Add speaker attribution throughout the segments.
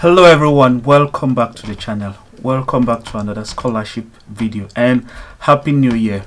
Speaker 1: Hello everyone, welcome back to the channel. Welcome back to another scholarship video and happy new year.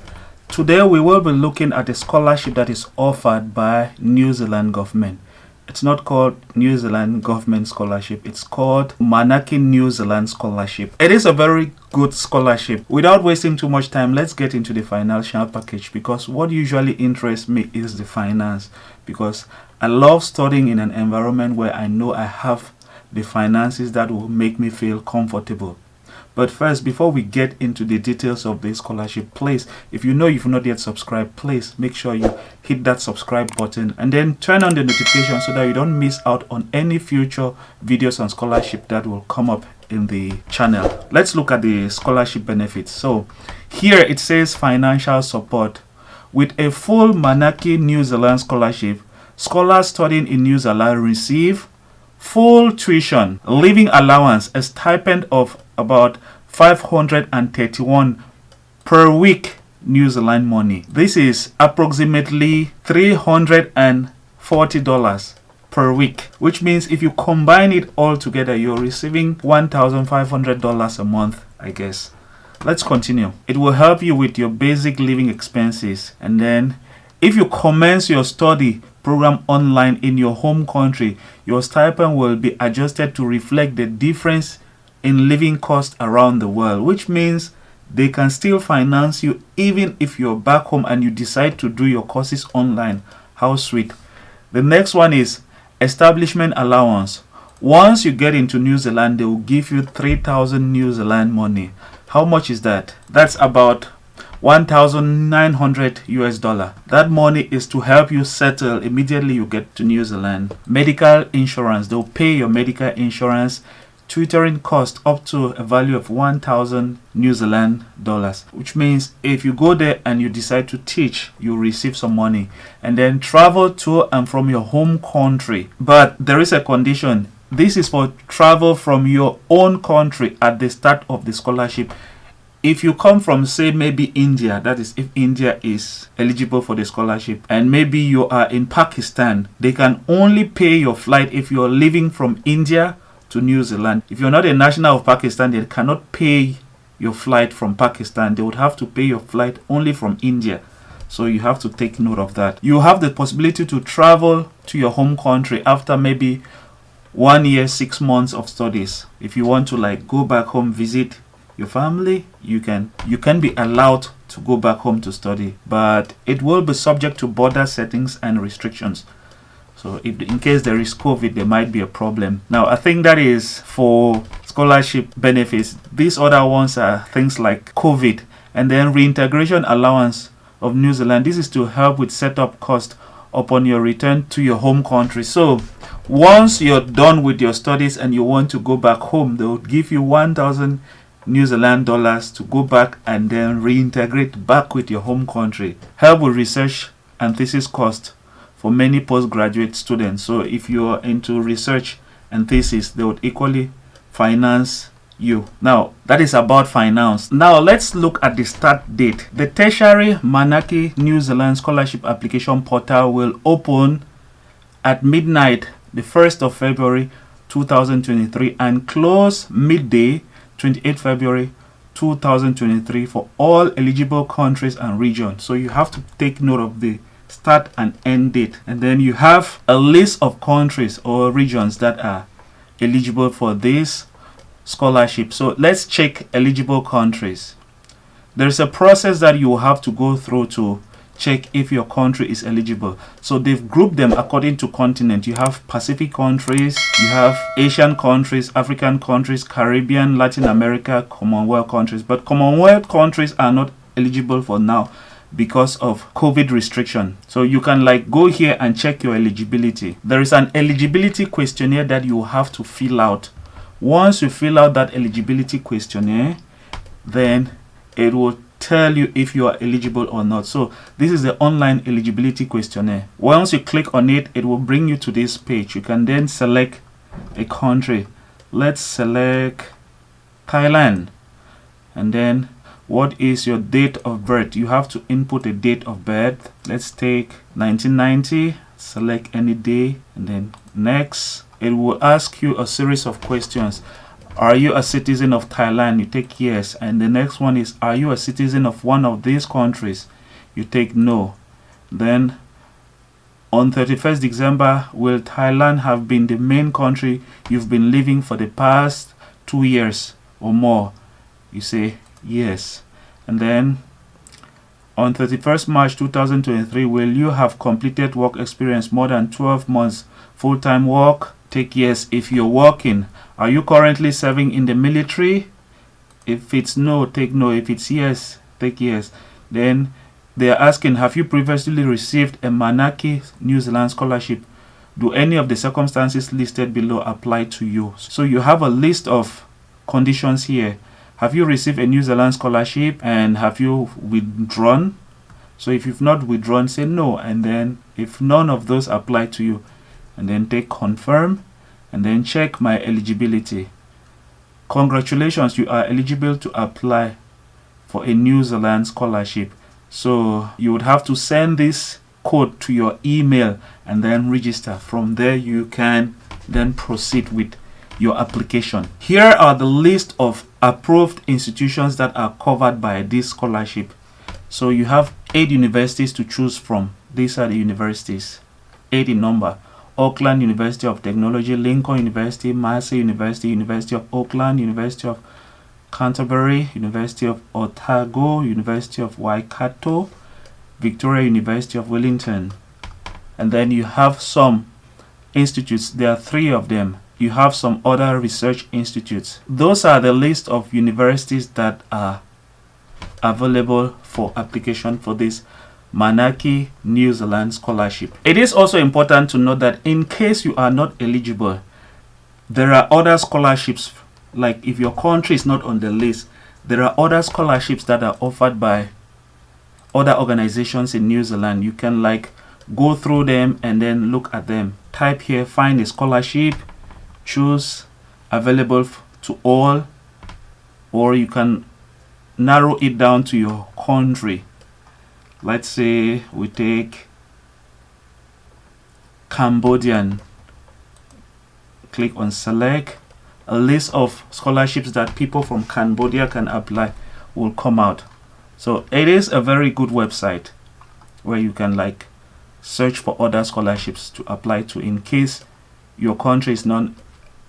Speaker 1: Today we will be looking at a scholarship that is offered by New Zealand government. It's not called New Zealand government scholarship, it's called Manaaki New Zealand Scholarship. It is a very good scholarship. Without wasting too much time, let's get into the financial package, because what usually interests me is the finance, because I love studying in an environment where I know I have the finances that will make me feel comfortable. But first, before we get into the details of this scholarship, please, if you know you've not yet subscribed, please make sure you hit that subscribe button and then turn on the notification so that you don't miss out on any future videos on scholarship that will come up in the channel. Let's look at the scholarship benefits. So here it says financial support. With a full Manaaki New Zealand scholarship, scholars studying in New Zealand receive full tuition, living allowance, a stipend of about 531 per week New Zealand money. This is approximately $340 per week, which means if you combine it all together, you're receiving $1,500 a month, I guess. Let's continue. It will help you with your basic living expenses, and then if you commence your study program online in your home country, your stipend will be adjusted to reflect the difference in living costs around the world, which means they can still finance you even if you're back home and you decide to do your courses online. How sweet. The next one is establishment allowance. Once you get into New Zealand, they will give you 3,000 New Zealand money. How much is that? That's about 1,900 US dollar. That money is to help you settle immediately you get to New Zealand. Medical insurance, they'll pay your medical insurance. Tutoring cost up to a value of 1,000 New Zealand dollars, which means if you go there and you decide to teach, you receive some money. And then travel to and from your home country, but there is a condition. This is for travel from your own country at the start of the scholarship. If you come from, say, maybe India, that is if India is eligible for the scholarship, and maybe you are in Pakistan, they can only pay your flight if you're leaving from India to New Zealand. If you're not a national of Pakistan, they cannot pay your flight from Pakistan. They would have to pay your flight only from India. So you have to take note of that. You have the possibility to travel to your home country after maybe 1 year, 6 months of studies. If you want to go back home, visit your family, you can be allowed to go back home to study, but it will be subject to border settings and restrictions. So if in case there is COVID, there might be a problem. Now I think that is for scholarship benefits. These other ones are things like COVID, and then reintegration allowance of New Zealand. This is to help with setup cost upon your return to your home country. So once you're done with your studies and you want to go back home, they will give you 1,000 New Zealand dollars to go back and then reintegrate back with your home country. Help with research and thesis cost for many postgraduate students. So if you are into research and thesis, they would equally finance you. Now that is about finance. Now let's look at the start date. The tertiary Manaaki New Zealand Scholarship application portal will open at midnight the 1st of February 2023 and close midday 28 February 2023 for all eligible countries and regions. So you have to take note of the start and end date, and then you have a list of countries or regions that are eligible for this scholarship. So let's check eligible countries. There's a process that you will have to go through to check if your country is eligible. So they've grouped them according to continent. You have Pacific countries, you have Asian countries, African countries, Caribbean, Latin America, Commonwealth countries. But Commonwealth countries are not eligible for now because of COVID restriction. So you can go here and check your eligibility. There is an eligibility questionnaire that you have to fill out. Once you fill out that eligibility questionnaire, then it will tell you if you are eligible or not. So this is the online eligibility questionnaire. Once you click on it, it will bring you to this page. You can then select a country. Let's select Thailand, and then what is your date of birth? You have to input a date of birth. Let's take 1990. select any day, and then next. It will ask you a series of questions. Are you a citizen of Thailand? You take yes. And the next one is, are you a citizen of one of these countries? You take no. Then on 31st December, will Thailand have been the main country you've been living for the past 2 years or more? You say yes. And then on 31st March 2023, will you have completed work experience more than 12 months full-time work? Take yes if you're working. Are you currently serving in the military? If it's no, take no. If it's yes, take yes. Then they are asking, have you previously received a Manaaki New Zealand scholarship? Do any of the circumstances listed below apply to you? So you have a list of conditions here. Have you received a New Zealand scholarship, and have you withdrawn? So if you've not withdrawn, say no. And then if none of those apply to you, and then take confirm, and then check my eligibility. Congratulations, you are eligible to apply for a New Zealand scholarship. So you would have to send this code to your email and then register. From there you can then proceed with your application. Here are the list of approved institutions that are covered by this scholarship. So you have 8 universities to choose from. These are the universities, 8 in number: Auckland University of Technology, Lincoln University, Massey University, University of Auckland, University of Canterbury, University of Otago, University of Waikato, Victoria University of Wellington. And then you have some institutes, there are 3 of them. You have some other research institutes. Those are the list of universities that are available for application for this Manaaki New Zealand scholarship. It is also important to note that in case you are not eligible, there are other scholarships. Like if your country is not on the list, there are other scholarships that are offered by other organizations in New Zealand. You can like go through them and then look at them. Type here, find a scholarship, choose available to all, or you can narrow it down to your country. Let's say we take Cambodian. Click on select. A list of scholarships that people from Cambodia can apply will come out. So it is a very good website where you can like search for other scholarships to apply to in case your country is not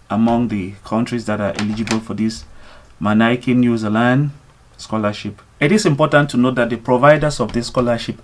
Speaker 1: among the countries that are eligible for this Manaaki New Zealand scholarship. It is important to note that the providers of this scholarship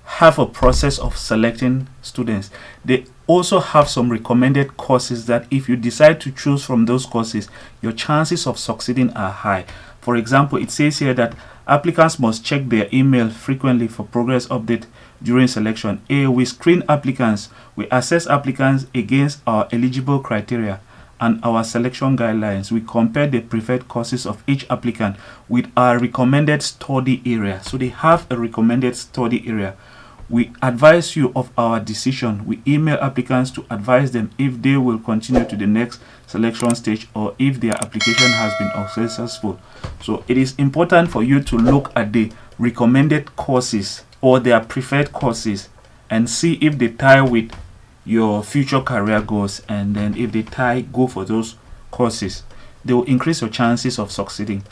Speaker 1: have a process of selecting students. They also have some recommended courses that if you decide to choose from those courses, your chances of succeeding are high. For example, it says here that applicants must check their email frequently for progress update during selection. We screen applicants. We assess applicants against our eligible criteria and our selection guidelines. We compare the preferred courses of each applicant with our recommended study area. So they have a recommended study area. We advise you of our decision. We email applicants to advise them if they will continue to the next selection stage or if their application has been unsuccessful. So it is important for you to look at the recommended courses or their preferred courses and see if they tie with your future career goals, and then if they tie, go for those courses. They will increase your chances of succeeding.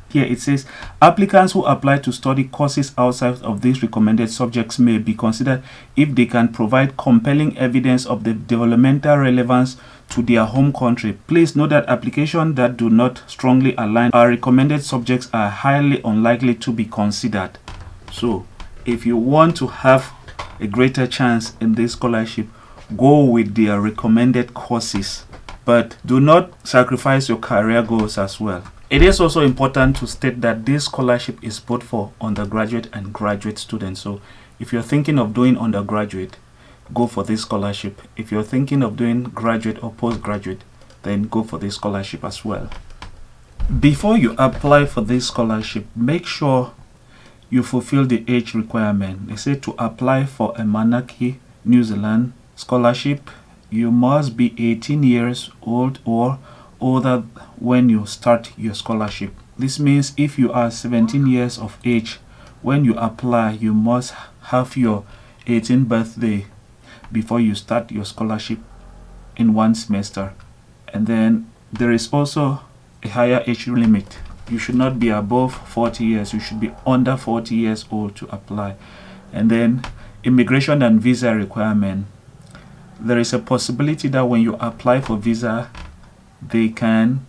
Speaker 1: Here it says applicants who apply to study courses outside of these recommended subjects may be considered if they can provide compelling evidence of the developmental relevance to their home country. Please note that applications that do not strongly align our recommended subjects are highly unlikely to be considered. So if you want to have a greater chance in this scholarship, go with their recommended courses, but do not sacrifice your career goals as well. It is also important to state that this scholarship is both for undergraduate and graduate students. So if you're thinking of doing undergraduate, go for this scholarship. If you're thinking of doing graduate or postgraduate, then go for this scholarship as well. Before you apply for this scholarship, make sure you fulfill the age requirement. They say to apply for a Manaaki New Zealand scholarship, you must be 18 years old or older when you start your scholarship. This means if you are 17 years of age when you apply, you must have your 18th birthday before you start your scholarship in one semester. And then there is also a higher age limit. You should not be above 40 years. You should be under 40 years old to apply. And then immigration and visa requirement. There is a possibility that when you apply for visa, they can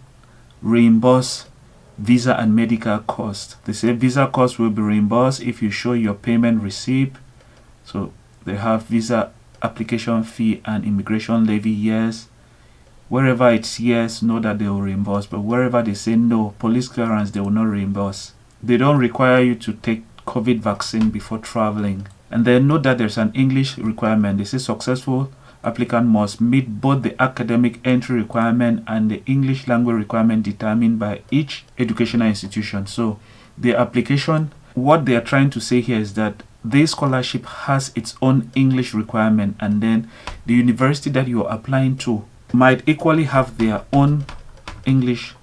Speaker 1: reimburse visa and medical costs. They say visa costs will be reimbursed if you show your payment receipt. So they have visa application fee and immigration levy, yes. Wherever it's yes, know that they will reimburse. But wherever they say no, police clearance, they will not reimburse. They don't require you to take COVID vaccine before traveling. And then note that there's an English requirement. They say successful applicant must meet both the academic entry requirement and the English language requirement determined by each educational institution. So the application, what they are trying to say here is that this scholarship has its own English requirement, and then the university that you are applying to might equally have their own English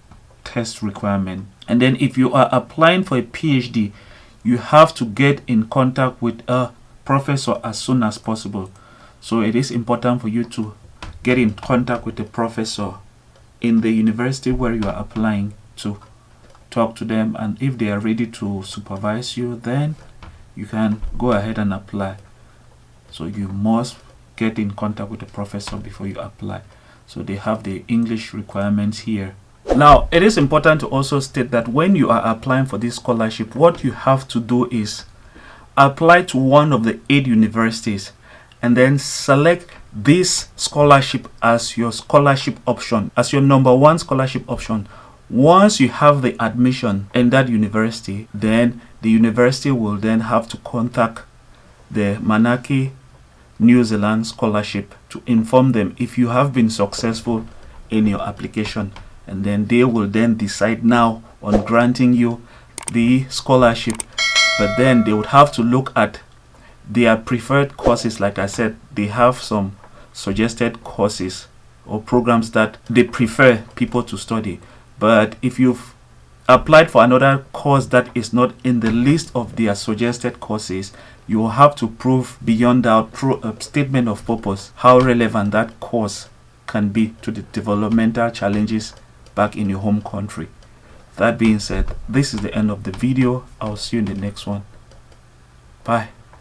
Speaker 1: test requirement. And then if you are applying for a PhD, you have to get in contact with a professor as soon as possible. So it is important for you to get in contact with a professor in the university where you are applying to talk to them, and if they are ready to supervise you, then you can go ahead and apply. So you must get in contact with the professor before you apply. So they have the English requirements here. Now, it is important to also state that when you are applying for this scholarship, what you have to do is apply to one of the 8 universities and then select this scholarship as your scholarship option, as your number 1 scholarship option. Once you have the admission in that university, then the university will then have to contact the Manaaki New Zealand Scholarship to inform them if you have been successful in your application, and then they will then decide now on granting you the scholarship. But then they would have to look at their preferred courses. Like I said, they have some suggested courses or programs that they prefer people to study. But if you've applied for another course that is not in the list of their suggested courses, you will have to prove beyond doubt through a statement of purpose how relevant that course can be to the developmental challenges back in your home country. That being said, this is the end of the video. I'll see you in the next one. Bye.